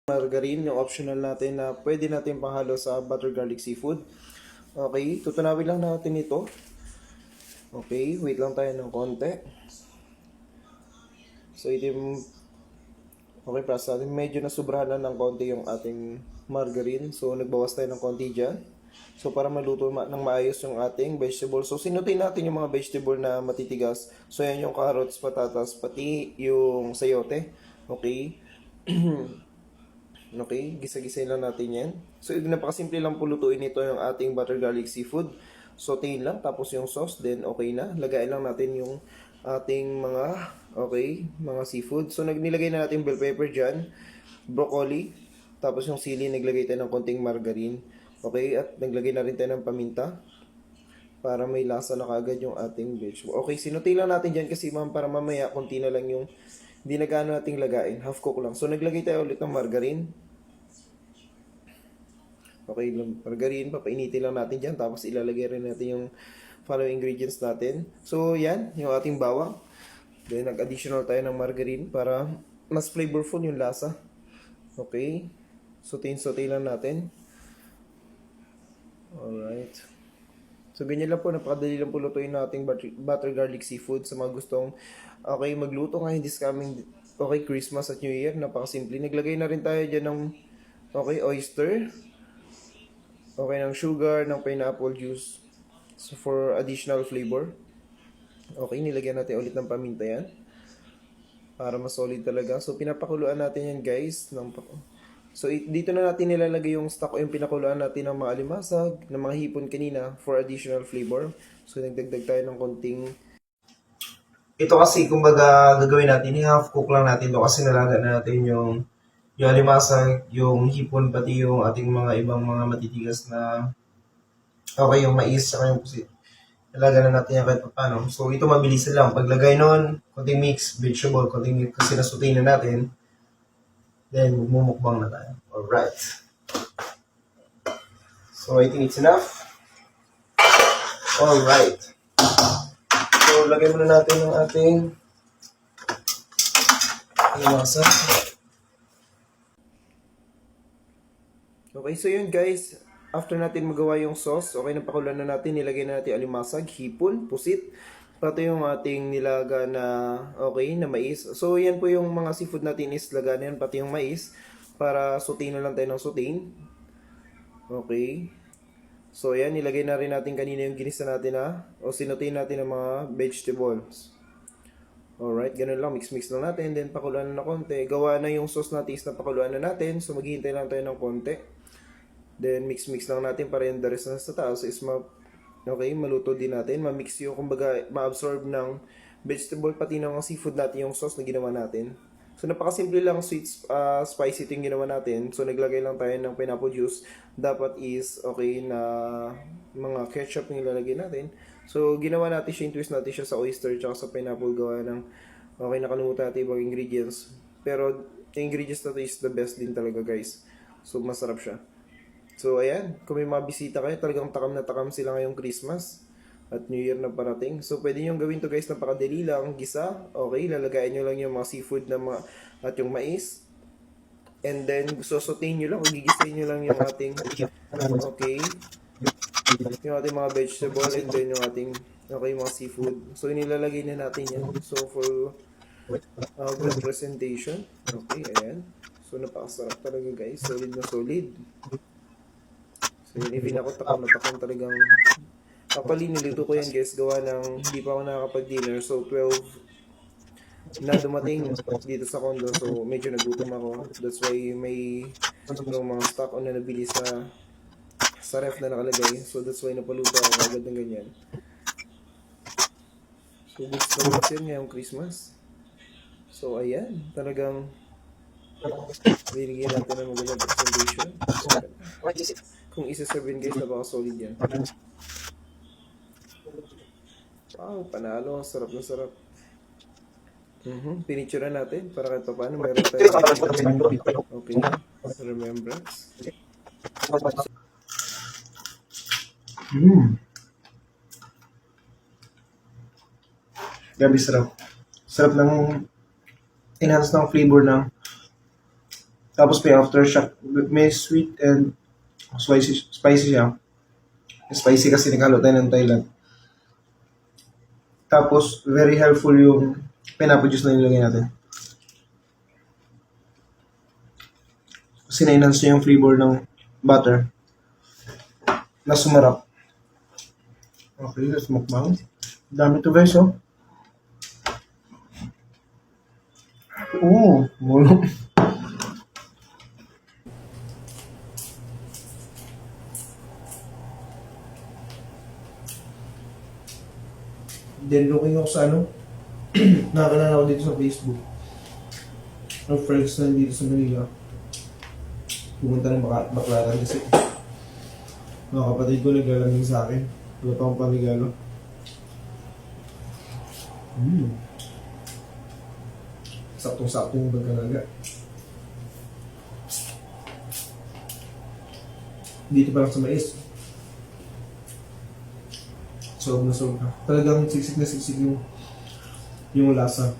Margarine, yung optional natin na pwede natin panghalo sa butter garlic seafood. Okay, tutunawin lang natin ito. Okay, wait lang tayo ng konti. So ito yung, okay para sa atin, medyo nasubrahan na ng konti yung ating margarine. So nagbawas tayo ng konti dyan. So para maluto ng maayos yung ating vegetable. So sinutin natin yung mga vegetable na matitigas. So yan yung carrots, patatas, pati yung sayote. Okay. Okay, gisa-gisayin lang natin yan. So, napakasimple lang po lutuin ito yung ating butter garlic seafood. Sautein lang, tapos yung sauce, then okay na. Lagayin lang natin yung ating mga seafood. So, nilagay na natin bell pepper dyan, broccoli, tapos yung sili, naglagay tayo ng konting margarine. Okay, at naglagay na rin tayo ng paminta para may lasa na kagad yung ating vegetable. Okay, sinutin lang natin dyan kasi para mamaya, konti na lang yung hindi na gaano nating lagain. Half cook lang. So, naglagay tayo ulit ng margarine. Okay, margarine, papainitin lang natin dyan. Tapos ilalagay rin natin yung following ingredients natin. So, yan, yung ating bawang. Then, nag-additional tayo ng margarine para mas flavorful yung lasa. Okay. Sautein lang natin. Alright. So, ganyan lang po. Napakadali lang po lutuin nating butter garlic seafood sa mga gustong magluto ngayon this coming Christmas at New Year. Napakasimple. Naglagay na rin tayo dyan ng oyster. Okay, ng sugar, ng pineapple juice. So, for additional flavor. Okay, nilagyan natin ulit ng paminta yan. Para mas solid talaga. So, pinapakuluan natin yan guys. So, dito na natin nilalagay yung stock o yung pinakuluan natin ng mga alimasag, ng mga hipon kanina for additional flavor. So, nagdagdag tayo ng konting. Ito kasi, kumbaga, gagawin natin, half cook lang natin ito kasi nalaga na natin yung alimasag, yung hipon, pati yung ating mga ibang mga matitigas na yung mais, saka yung pusit. Nalaga na natin yan kahit paano. So, ito mabilis lang. Paglagay nun, konting mix, vegetable, konting mix, kasi nasutin na natin. Then, mumukbang na tayo. Alright. So, I think it's enough. Alright. So, lagay muna natin yung ating masa. Okay, so yun guys. After natin magawa yung sauce, okay, napakulan na natin. Nilagay na natin alimasag, hipon, pusit, pati yung ating nilaga na na mais. So, yan po yung mga seafood natin is laga na yan, pati yung mais. Para sautein na lang tayo ng sautein. Okay. So, yan, nilagay na rin natin kanina yung ginisa natin sinutin natin ng mga vegetables. Alright, ganun lang, mix-mix lang natin, then pakuluan na konti. Gawa na yung sauce natin is napakuluan na natin, so maghihintay lang tayo ng konti. Then, mix-mix lang natin para yung the rest na sa taas is maluto din natin. Ma-mix yung, kumbaga, ma-absorb ng vegetable, pati ng seafood natin yung sauce na ginawa natin. So, napakasimple lang, sweet, spicy ito yung ginawa natin. So, naglagay lang tayo ng pineapple juice. Dapat is, na mga ketchup yung ilalagay natin. So, ginawa natin siya, twist natin siya sa oyster, tsaka sa pineapple, gawa ng, nakalimutan natin ibang ingredients. Pero, yung ingredients natin is the best din talaga, guys. So, masarap siya. So, ayan, kung may mga bisita kayo, talagang takam na takam sila ngayong Christmas at New Year na parating. So, pwede nyo gawin to guys, napakadali lang, gisa. Okay, lalagayin nyo lang yung mga seafood at yung mais. And then, sosotain nyo lang, o gigisayin nyo lang yung ating, yung ating mga vegetable, and then yung ating, mga seafood. So, inilalagay na natin yan. So, for good presentation. Okay, ayan. So, napakasarap talaga guys. Solid na solid. So, yun, even ako takam talagang. Actually, nilito ko yan guys, gawa ng hindi pa ako nakakapag-dinner. So, 12 na dumating dito sa condo. So, medyo nagutom ako. That's why may mga stock on na nabili sa ref na nakalagay. So, that's why napaluto ako agad ng ganyan. So, gusto na gusto yun ngayong Christmas. So, ayan. Talagang binigyan natin ng magandang presentation. Kung isa-serve guys, napaka-solid yan. Wow, panalo. Sarap na sarap. Pinicture natin para kahit pa paano meron tayo. Okay. Remembrance. Gabi sarap. Sarap ng enhance ng flavor ng Tapos may aftershock. May sweet and spicy siya. Spicy kasi naghalo tayo ng Thailand. Tapos, very helpful yung pineapple juice na nilagay natin. Kasi na-enhance niya yung flavor ng butter na sumarap. Okay, let's mukbang. Dami to guys, oh. Oo, mulong. Then looking ako sa ano, nakakilala ako dito sa Facebook. Ang friends na dito sa Manila. Pumunta ng Baklaran kasi mga kapatid ko naglalamig sa akin. Wala pa akong panigalo. Saktong-sakto yung pagkalaga. Dito pa lang sa mais. Solve na solve na. Talagang siksik na siksik yung lasa.